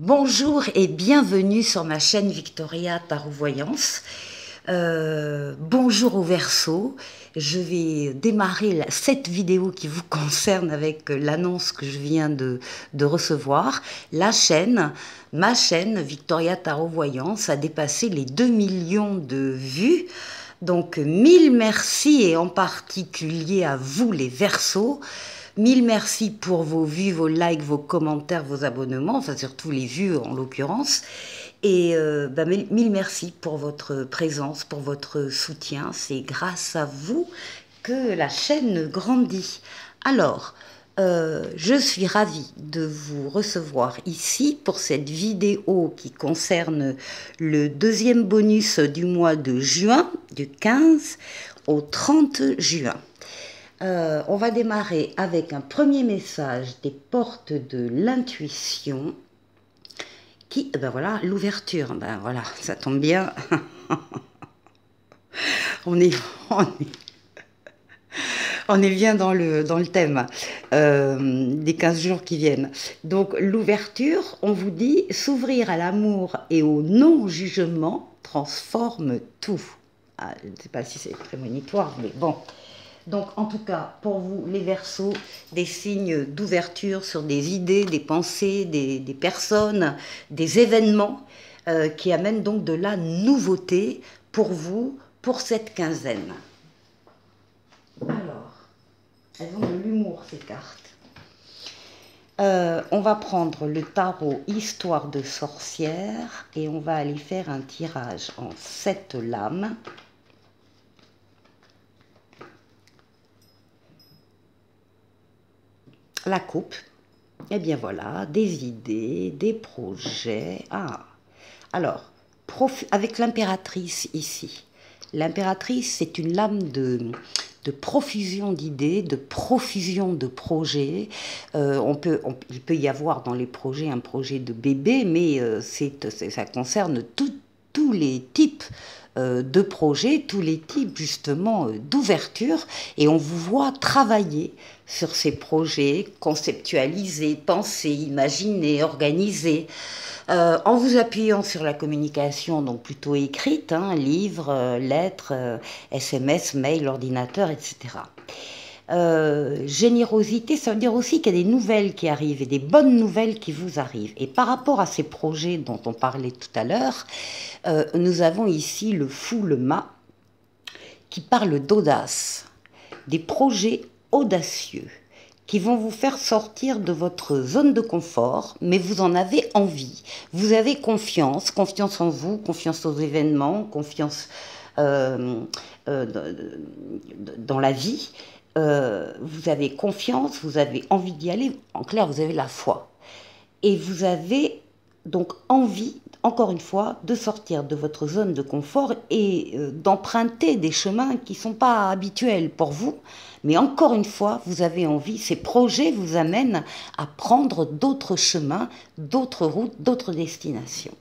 Bonjour et bienvenue sur ma chaîne Victoria Tarot Voyance. Bonjour au Verseau. Je vais démarrer cette vidéo qui vous concerne avec l'annonce que je viens de recevoir. Ma chaîne Victoria Tarot Voyance a dépassé les 2 millions de vues. Donc, mille merci et en particulier à vous les Verseaux. Mille merci pour vos vues, vos likes, vos commentaires, vos abonnements, enfin surtout les vues en l'occurrence. Et mille merci pour votre présence, pour votre soutien. C'est grâce à vous que la chaîne grandit. Alors, je suis ravie de vous recevoir ici pour cette vidéo qui concerne le deuxième bonus du mois de juin, du 15 au 30 juin. On va démarrer avec un premier message des portes de l'intuition qui, ben voilà, l'ouverture, ben voilà, ça tombe bien, on est bien dans le thème des 15 jours qui viennent. Donc l'ouverture, on vous dit, s'ouvrir à l'amour et au non-jugement transforme tout. Ah, je ne sais pas si c'est prémonitoire, mais bon. Donc, en tout cas, pour vous, les Verseaux, des signes d'ouverture sur des idées, des pensées, des personnes, des événements qui amènent donc de la nouveauté pour vous, pour cette quinzaine. Alors, elles ont de l'humour, ces cartes. On va prendre le tarot Histoire de sorcière et on va aller faire un tirage en 7 lames. La coupe, et bien voilà, des idées, des projets. Ah, alors, avec l'impératrice ici. L'impératrice, c'est une lame de profusion d'idées, de profusion de projets. Il peut y avoir dans les projets un projet de bébé, mais ça concerne tous les types de projets, tous les types justement d'ouverture, et on vous voit travailler sur ces projets, conceptualiser, penser, imaginer, organiser, en vous appuyant sur la communication, donc plutôt écrite, hein, livres, lettres, SMS, mail, ordinateur, etc. Générosité, ça veut dire aussi qu'il y a des nouvelles qui arrivent et des bonnes nouvelles qui vous arrivent. Et par rapport à ces projets dont on parlait tout à l'heure, nous avons ici le fou, le mât, qui parle d'audace, des projets audacieux qui vont vous faire sortir de votre zone de confort, mais vous en avez envie. Vous avez confiance, confiance en vous, confiance aux événements, confiance dans la vie. Vous avez confiance, vous avez envie d'y aller, en clair, vous avez la foi. Et vous avez donc envie, encore une fois, de sortir de votre zone de confort et d'emprunter des chemins qui ne sont pas habituels pour vous. Mais encore une fois, vous avez envie, ces projets vous amènent à prendre d'autres chemins, d'autres routes, d'autres destinations.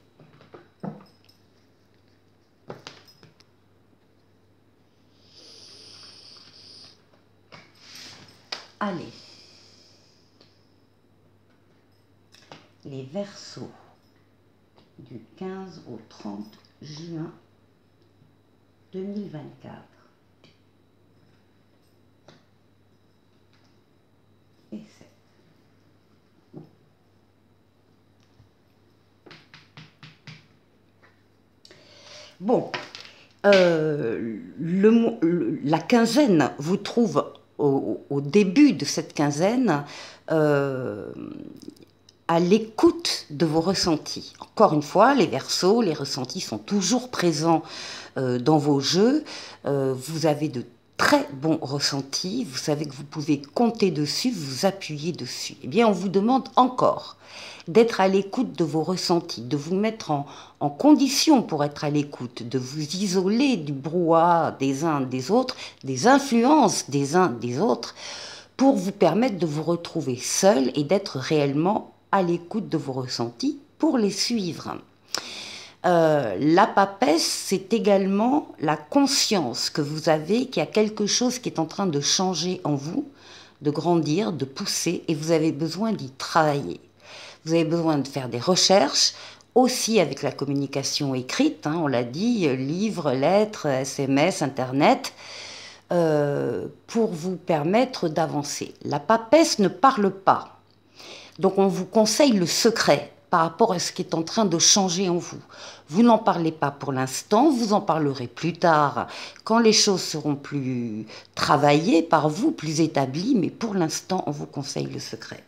Allez, les Verseaux du 15 au 30 juin 2024. Et 7. Bon, la quinzaine vous trouve au début de cette quinzaine à l'écoute de vos ressentis. Encore une fois, les Verseaux, les ressentis sont toujours présents dans vos jeux. Vous avez de très bons ressentis, vous savez que vous pouvez compter dessus, vous appuyer dessus. Eh bien, on vous demande encore d'être à l'écoute de vos ressentis, de vous mettre en condition pour être à l'écoute, de vous isoler du brouhaha des uns des autres, des influences des uns des autres, pour vous permettre de vous retrouver seul et d'être réellement à l'écoute de vos ressentis pour les suivre. La papesse, c'est également la conscience que vous avez qu'il y a quelque chose qui est en train de changer en vous, de grandir, de pousser, et vous avez besoin d'y travailler. vous avez besoin de faire des recherches, aussi avec la communication écrite, hein, on l'a dit, livres, lettres, SMS, Internet, pour vous permettre d'avancer. La papesse ne parle pas. Donc on vous conseille le secret par rapport à ce qui est en train de changer en vous. Vous n'en parlez pas pour l'instant, vous en parlerez plus tard, quand les choses seront plus travaillées par vous, plus établies, mais pour l'instant, on vous conseille le secret.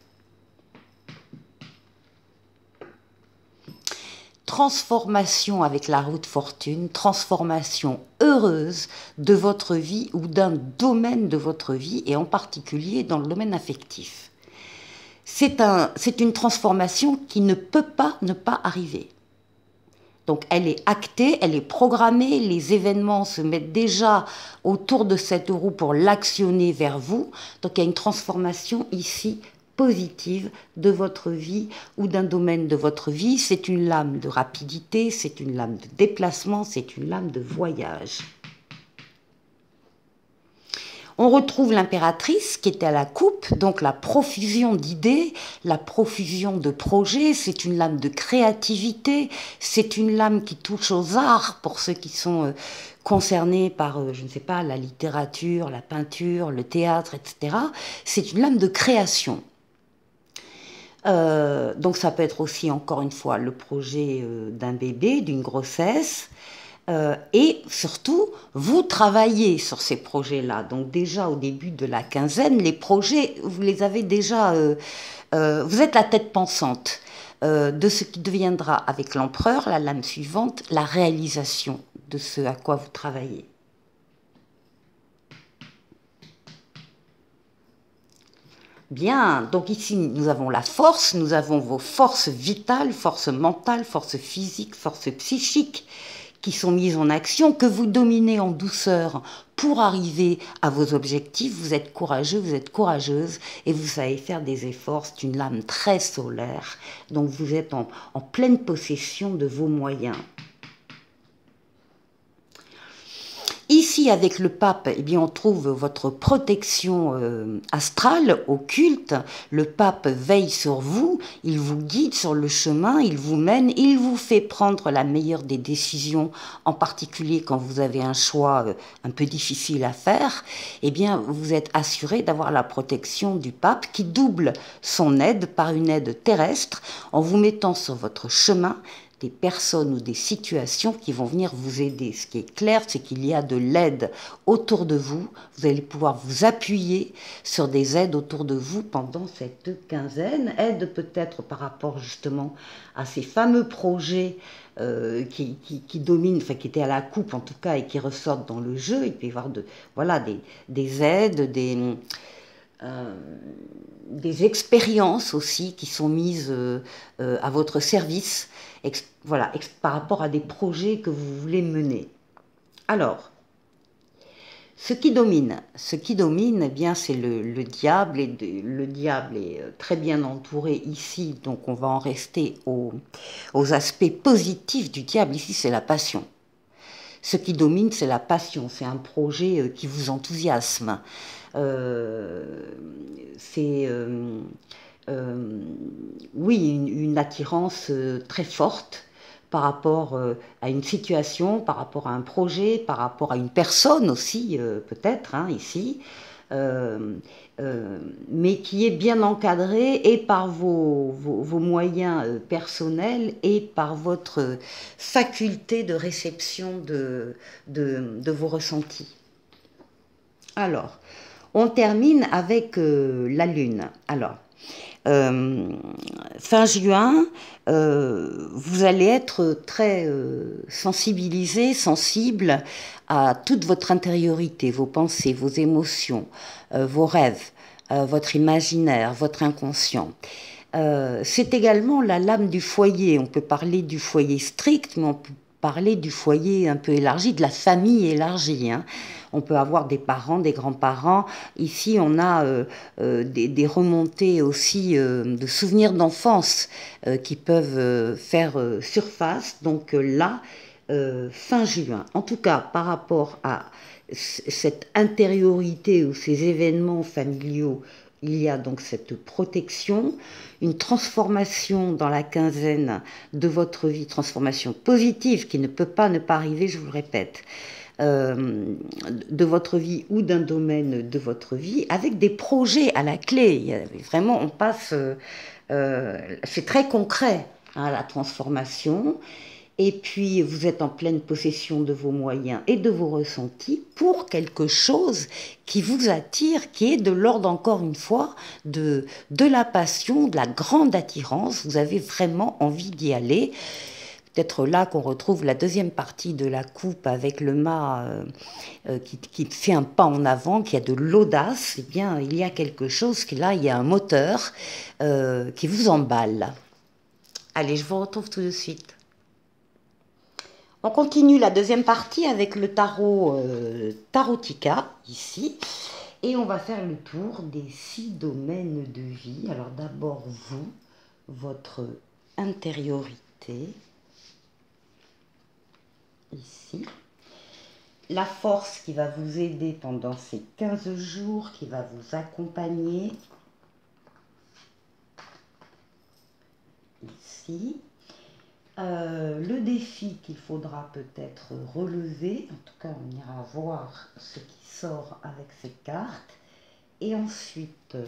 Transformation avec la roue de fortune, transformation heureuse de votre vie ou d'un domaine de votre vie, et en particulier dans le domaine affectif. C'est une transformation qui ne peut pas ne pas arriver. Donc elle est actée, elle est programmée, les événements se mettent déjà autour de cette roue pour l'actionner vers vous. Donc il y a une transformation ici positive de votre vie ou d'un domaine de votre vie. C'est une lame de rapidité, c'est une lame de déplacement, c'est une lame de voyage. On retrouve l'impératrice qui était à la coupe, donc la profusion d'idées, la profusion de projets, c'est une lame de créativité, c'est une lame qui touche aux arts pour ceux qui sont concernés par, je ne sais pas, la littérature, la peinture, le théâtre, etc. C'est une lame de création. Donc ça peut être aussi, encore une fois, le projet d'un bébé, d'une grossesse. Et surtout, vous travaillez sur ces projets-là. Donc déjà au début de la quinzaine, les projets, vous les avez déjà... vous êtes la tête pensante de ce qui deviendra avec l'empereur, la lame suivante, la réalisation de ce à quoi vous travaillez. Bien, donc ici nous avons la force, nous avons vos forces vitales, forces mentales, forces physiques, forces psychiques, qui sont mises en action, que vous dominez en douceur pour arriver à vos objectifs. Vous êtes courageux, vous êtes courageuse et vous savez faire des efforts. C'est une lame très solaire, donc vous êtes en pleine possession de vos moyens. Ici, avec le pape, eh bien, on trouve votre protection astrale, occulte. Le pape veille sur vous, il vous guide sur le chemin, il vous mène, il vous fait prendre la meilleure des décisions, en particulier quand vous avez un choix un peu difficile à faire. Eh bien, vous êtes assuré d'avoir la protection du pape qui double son aide par une aide terrestre en vous mettant sur votre chemin des personnes ou des situations qui vont venir vous aider. Ce qui est clair, c'est qu'il y a de l'aide autour de vous. Vous allez pouvoir vous appuyer sur des aides autour de vous pendant cette quinzaine. Aide peut-être par rapport justement à ces fameux projets qui dominent, enfin qui étaient à la coupe en tout cas et qui ressortent dans le jeu. Il peut y avoir des aides, des expériences aussi qui sont mises à votre service, par rapport à des projets que vous voulez mener. Alors, ce qui domine, eh bien, c'est le diable, et le diable est très bien entouré ici, donc on va en rester aux aspects positifs du diable. Ici, c'est la passion. Ce qui domine, c'est la passion, c'est un projet qui vous enthousiasme. Oui, une attirance très forte par rapport à une situation, par rapport à un projet, par rapport à une personne aussi, peut-être, hein, ici, mais qui est bien encadré et par vos moyens personnels et par votre faculté de réception de vos ressentis. Alors, on termine avec la Lune. Alors, fin juin, vous allez être très sensibilisé, sensible à toute votre intériorité, vos pensées, vos émotions, vos rêves, votre imaginaire, votre inconscient. C'est également la lame du foyer. On peut parler du foyer strict, mais on peut parler du foyer un peu élargi, de la famille élargie, hein. On peut avoir des parents, des grands-parents. Ici, on a des remontées aussi de souvenirs d'enfance qui peuvent faire surface. Donc là, fin juin. En tout cas, par rapport à cette intériorité ou ces événements familiaux il y a donc cette protection, une transformation dans la quinzaine de votre vie, transformation positive qui ne peut pas ne pas arriver, je vous le répète, de votre vie ou d'un domaine de votre vie, avec des projets à la clé. Il y a, vraiment, on passe, c'est très concret, hein, la transformation. Et puis, vous êtes en pleine possession de vos moyens et de vos ressentis pour quelque chose qui vous attire, qui est de l'ordre, encore une fois, de la passion, de la grande attirance. Vous avez vraiment envie d'y aller. Peut-être là qu'on retrouve la deuxième partie de la coupe avec le mât qui fait un pas en avant, qui a de l'audace. Eh bien, il y a quelque chose qui, là, il y a un moteur qui vous emballe. Allez, je vous retrouve tout de suite. On continue la deuxième partie avec le tarot Tarotica, ici. Et on va faire le tour des 6 domaines de vie. Alors d'abord vous, votre intériorité, ici. La force qui va vous aider pendant ces 15 jours, qui va vous accompagner, ici. Le défi qu'il faudra peut-être relever, en tout cas on ira voir ce qui sort avec ces cartes, et ensuite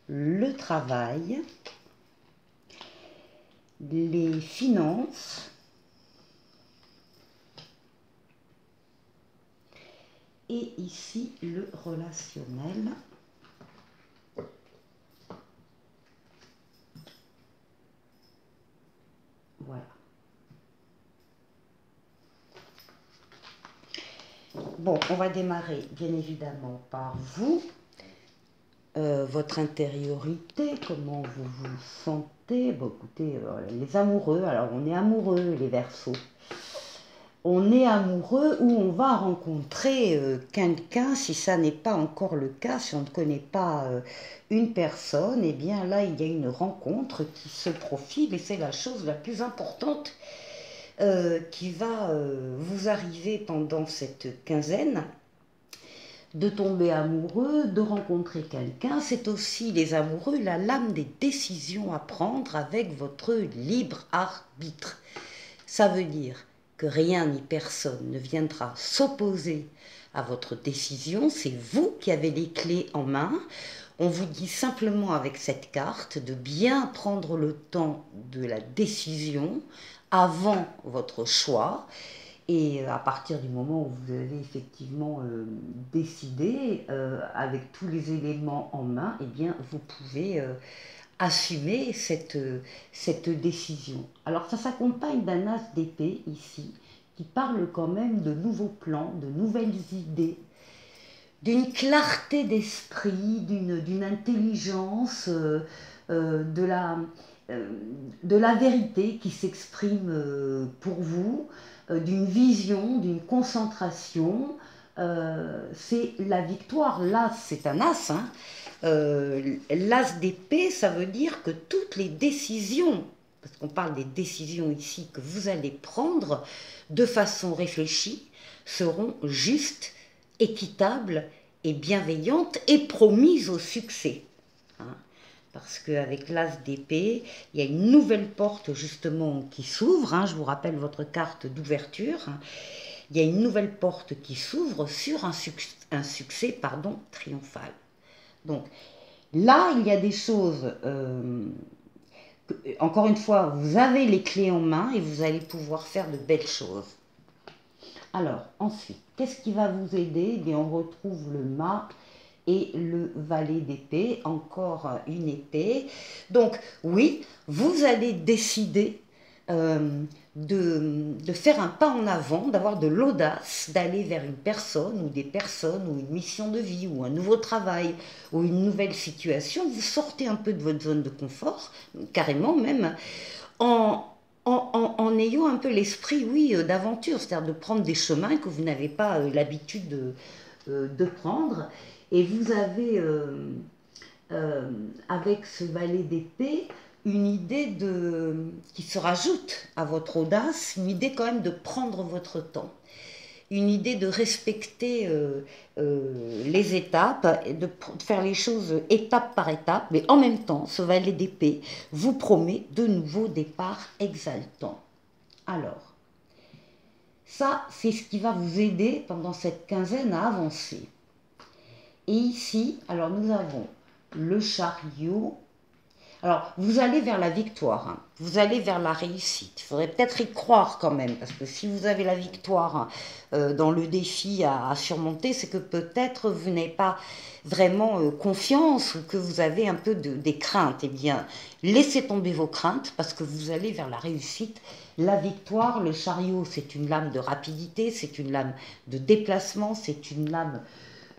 le travail, les finances, et ici le relationnel. Voilà. Bon, on va démarrer bien évidemment par vous, votre intériorité, comment vous vous sentez. Bon, écoutez, les amoureux, alors on est amoureux les Verseaux. On est amoureux ou on va rencontrer quelqu'un, si ça n'est pas encore le cas, si on ne connaît pas une personne, eh bien là il y a une rencontre qui se profile et c'est la chose la plus importante qui va vous arriver pendant cette quinzaine, de tomber amoureux, de rencontrer quelqu'un. C'est aussi, les amoureux, la lame des décisions à prendre avec votre libre arbitre. Ça veut dire que rien ni personne ne viendra s'opposer à votre décision, c'est vous qui avez les clés en main. On vous dit simplement avec cette carte de bien prendre le temps de la décision avant votre choix. Et à partir du moment où vous avez effectivement décidé, avec tous les éléments en main, eh bien, vous pouvez assumer cette décision. Alors ça s'accompagne d'un as d'épée ici, qui parle quand même de nouveaux plans, de nouvelles idées, d'une clarté d'esprit, d'une intelligence, de la vérité qui s'exprime pour vous, d'une vision, d'une concentration. C'est la victoire. L'as, c'est un as, hein. L'as d'épée, ça veut dire que toutes les décisions, parce qu'on parle des décisions ici que vous allez prendre de façon réfléchie, seront justes, équitables et bienveillantes et promises au succès. Hein. Parce qu'avec l'as d'épée, il y a une nouvelle porte justement qui s'ouvre. Hein, je vous rappelle votre carte d'ouverture. Hein. Il y a une nouvelle porte qui s'ouvre sur un succès triomphal. Donc là, il y a des choses, encore une fois, vous avez les clés en main et vous allez pouvoir faire de belles choses. Alors, ensuite, qu'est-ce qui va vous aider? Eh bien, on retrouve le mât et le valet d'épée, encore une épée. Donc, oui, vous allez décider de faire un pas en avant, d'avoir de l'audace, d'aller vers une personne ou des personnes ou une mission de vie ou un nouveau travail ou une nouvelle situation. Vous sortez un peu de votre zone de confort, carrément même, en ayant un peu l'esprit, oui, d'aventure, c'est-à-dire de prendre des chemins que vous n'avez pas l'habitude de prendre. Et vous avez, avec ce valet d'épée, une idée qui se rajoute à votre audace, une idée quand même de prendre votre temps. une idée de respecter les étapes, et de faire les choses étape par étape, mais en même temps, ce valet d'épée vous promet de nouveaux départs exaltants. Alors, ça, c'est ce qui va vous aider pendant cette quinzaine à avancer. Et ici, alors nous avons le chariot. Alors, vous allez vers la victoire, hein. Vous allez vers la réussite. Il faudrait peut-être y croire quand même, parce que si vous avez la victoire dans le défi à surmonter, c'est que peut-être vous n'avez pas vraiment confiance ou que vous avez un peu des craintes. Eh bien, laissez tomber vos craintes, parce que vous allez vers la réussite. La victoire, le chariot, c'est une lame de rapidité, c'est une lame de déplacement, c'est une lame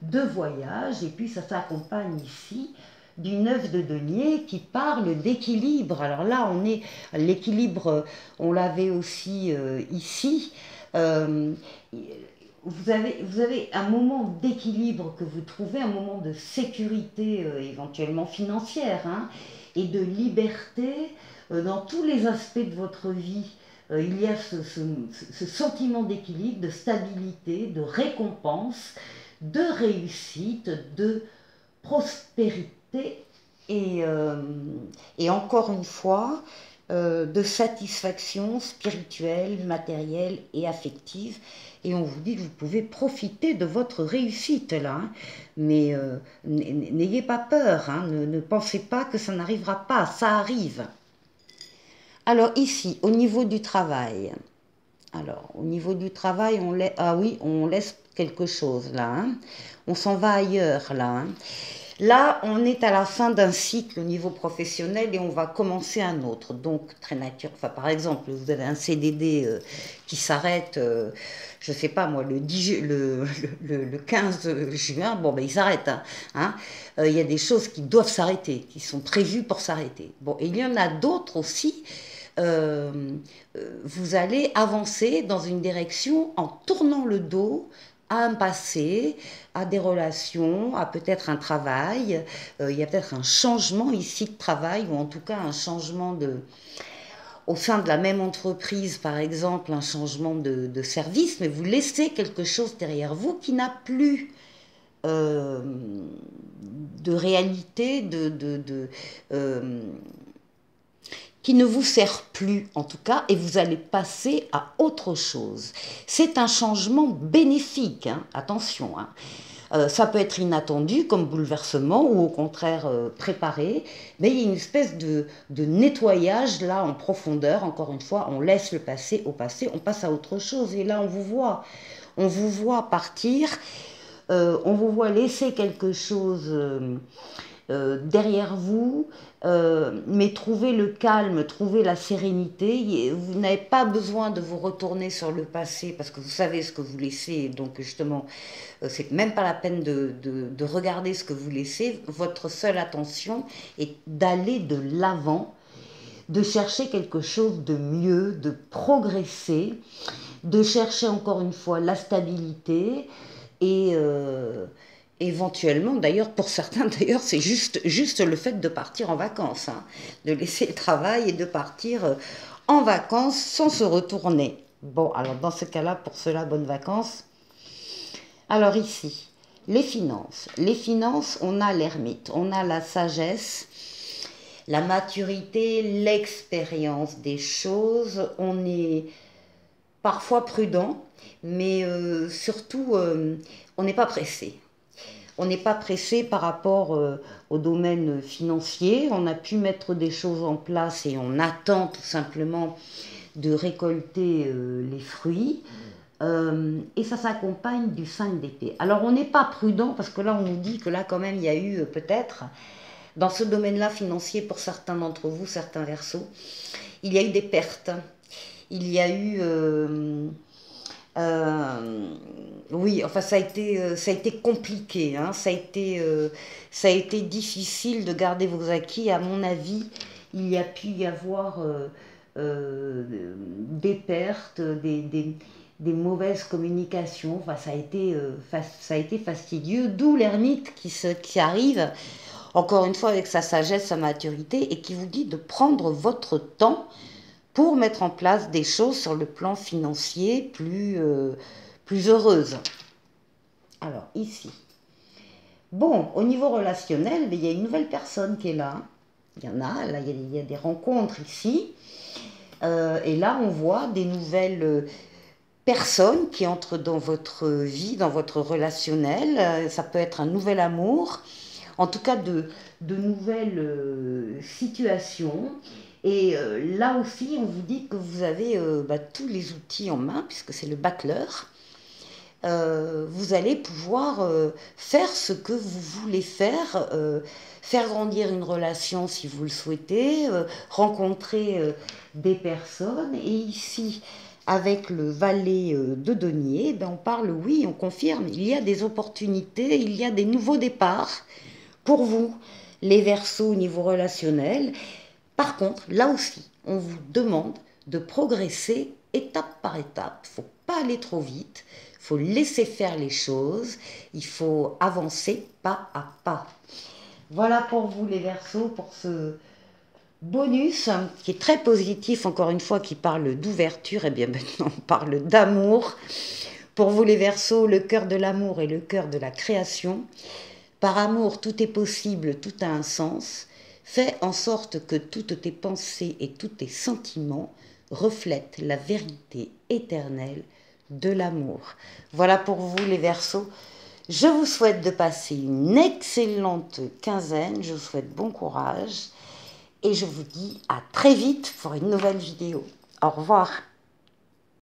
de voyage, et puis ça s'accompagne ici d'une œuf de denier qui parle d'équilibre. Alors là, on est l'équilibre, on l'avait aussi ici. Vous avez un moment d'équilibre que vous trouvez, un moment de sécurité éventuellement financière, hein, et de liberté dans tous les aspects de votre vie. Il y a ce sentiment d'équilibre, de stabilité, de récompense, de réussite, de prospérité et encore une fois, de satisfaction spirituelle, matérielle et affective. Et on vous dit que vous pouvez profiter de votre réussite là, hein. Mais n'ayez pas peur, hein. Ne pensez pas que ça n'arrivera pas, ça arrive. Alors ici, au niveau du travail, au niveau du travail, on laisse quelque chose là, hein. On s'en va ailleurs là, hein. Là, on est à la fin d'un cycle au niveau professionnel et on va commencer un autre. Donc, très naturel. Enfin, par exemple, vous avez un CDD qui s'arrête, je ne sais pas moi, le 15 juin, bon, ben, il s'arrête, hein. Il y a des choses qui doivent s'arrêter, qui sont prévues pour s'arrêter. Bon, et il y en a d'autres aussi. Vous allez avancer dans une direction en tournant le dos à un passé, à des relations, à peut-être un travail. Il y a peut-être un changement ici de travail, ou en tout cas un changement au sein de la même entreprise, par exemple, un changement de service, mais vous laissez quelque chose derrière vous qui n'a plus de réalité, qui ne vous sert plus en tout cas, et vous allez passer à autre chose. C'est un changement bénéfique, hein, attention, hein. Ça peut être inattendu comme bouleversement ou au contraire préparé, mais il y a une espèce de nettoyage là en profondeur. Encore une fois, on laisse le passé au passé, on passe à autre chose, et là on vous voit partir, on vous voit laisser quelque chose derrière vous, mais trouvez le calme, trouvez la sérénité. Vous n'avez pas besoin de vous retourner sur le passé parce que vous savez ce que vous laissez, donc justement, c'est même pas la peine de regarder ce que vous laissez. Votre seule attention est d'aller de l'avant, de chercher quelque chose de mieux, de progresser, de chercher encore une fois la stabilité et éventuellement, d'ailleurs, pour certains, d'ailleurs, c'est juste le fait de partir en vacances, hein, de laisser le travail et de partir en vacances sans se retourner. Bon, alors dans ce cas-là, pour cela, bonnes vacances. Alors ici, les finances. Les finances, on a l'ermite, on a la sagesse, la maturité, l'expérience des choses. On est parfois prudent, mais surtout, on n'est pas pressé. On n'est pas pressé par rapport au domaine financier. On a pu mettre des choses en place et on attend tout simplement de récolter les fruits. Et ça s'accompagne du 5 d'épée. Alors on n'est pas prudent parce que là on nous dit que là quand même il y a eu peut-être, dans ce domaine-là financier pour certains d'entre vous, certains Verseaux, il y a eu des pertes. Il y a eu... oui, enfin ça a été compliqué, hein. Ça a été difficile de garder vos acquis. À mon avis, il y a pu y avoir des pertes, des mauvaises communications. Enfin, ça a été fastidieux. D'où l'ermite qui arrive, encore une fois avec sa sagesse, sa maturité, et qui vous dit de prendre votre temps pour mettre en place des choses sur le plan financier plus plus heureuse. Alors, ici. Bon, au niveau relationnel, il y a une nouvelle personne qui est là. Il y en a, là, il y a des rencontres ici. Et là, on voit des nouvelles personnes qui entrent dans votre vie, dans votre relationnel. Ça peut être un nouvel amour, en tout cas de nouvelles situations. Et là aussi, on vous dit que vous avez tous les outils en main, puisque c'est le bâcleur. Vous allez pouvoir faire ce que vous voulez faire, faire grandir une relation si vous le souhaitez, rencontrer des personnes. Et ici, avec le valet de denier, ben on parle, oui, on confirme, il y a des opportunités, il y a des nouveaux départs pour vous, les Verseaux au niveau relationnel. Par contre, là aussi, on vous demande de progresser étape par étape. Il ne faut pas aller trop vite, il faut laisser faire les choses, il faut avancer pas à pas. Voilà pour vous les Verseaux, pour ce bonus qui est très positif, encore une fois, qui parle d'ouverture. Et bien maintenant, on parle d'amour. Pour vous les Verseaux, le cœur de l'amour et le cœur de la création. Par amour, tout est possible, tout a un sens. Fais en sorte que toutes tes pensées et tous tes sentiments reflètent la vérité éternelle de l'amour. Voilà pour vous les Verseaux. Je vous souhaite de passer une excellente quinzaine. Je vous souhaite bon courage. Et je vous dis à très vite pour une nouvelle vidéo. Au revoir.